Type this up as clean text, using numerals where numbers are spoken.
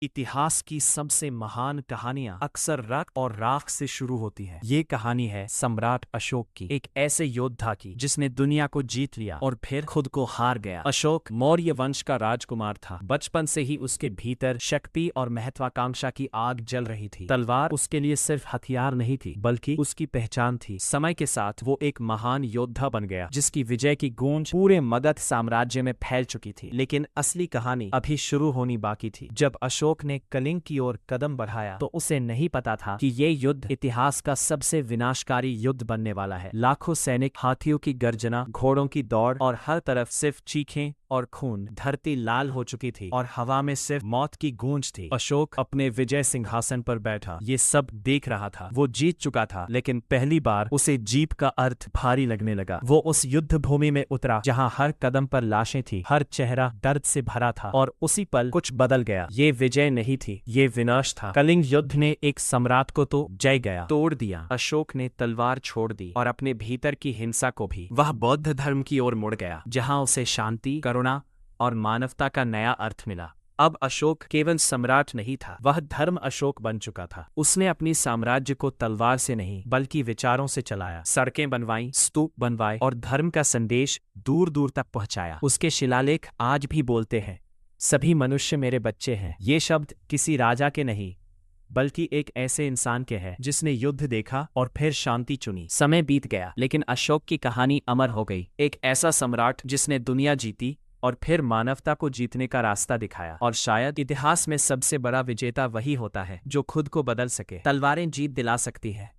इतिहास की सबसे महान कहानियां अक्सर रक्त और राख से शुरू होती हैं। ये कहानी है सम्राट अशोक की, एक ऐसे योद्धा की जिसने दुनिया को जीत लिया और फिर खुद को हार गया। अशोक मौर्य वंश का राजकुमार था। बचपन से ही उसके भीतर शक्ति और महत्वाकांक्षा की आग जल रही थी। तलवार उसके लिए सिर्फ हथियार नहीं थी, बल्कि उसकी पहचान थी। समय के साथ वो एक महान योद्धा बन गया, जिसकी विजय की गूंज पूरे मगध साम्राज्य में फैल चुकी थी। लेकिन असली कहानी अभी शुरू होनी बाकी थी। जब अशोक ने कलिंग की ओर कदम बढ़ाया तो उसे नहीं पता था कि ये युद्ध इतिहास का सबसे विनाशकारी युद्ध बनने वाला है। लाखों सैनिक, हाथियों की गर्जना, घोड़ों की दौड़ और हर तरफ सिर्फ चीखें और खून। धरती लाल हो चुकी थी और हवा में सिर्फ मौत की गूंज थी। अशोक अपने विजय सिंहासन पर बैठा, ये सब देख रहा था। वो जीत चुका था, लेकिन पहली बार उसे जीत का अर्थ भारी लगने लगा। वो उस युद्ध भूमि में उतरा जहां हर कदम पर लाशें थी, हर चेहरा दर्द से भरा था और उसी पल कुछ बदल गया। ये विजय नहीं थी, ये विनाश था। कलिंग युद्ध ने एक सम्राट को तो जय गया, तोड़ दिया। अशोक ने तलवार छोड़ दी और अपने भीतर की हिंसा को भी। वह बौद्ध धर्म की ओर मुड़ गया, जहां उसे शांति, करुणा और मानवता का नया अर्थ मिला। अब अशोक केवल सम्राट नहीं था, वह धर्म अशोक बन चुका था। उसने अपनी साम्राज्य को तलवार से नहीं बल्कि विचारों से चलाया। सड़कें बनवाई, स्तूप बनवाए और धर्म का संदेश दूर दूर तक पहुंचाया। उसके शिलालेख आज भी बोलते हैं, सभी मनुष्य मेरे बच्चे हैं। ये शब्द किसी राजा के नहीं, बल्कि एक ऐसे इंसान के हैं जिसने युद्ध देखा और फिर शांति चुनी। समय बीत गया, लेकिन अशोक की कहानी अमर हो गई। एक ऐसा सम्राट जिसने दुनिया जीती और फिर मानवता को जीतने का रास्ता दिखाया। और शायद इतिहास में सबसे बड़ा विजेता वही होता है जो खुद को बदल सके। तलवारें जीत दिला सकती है,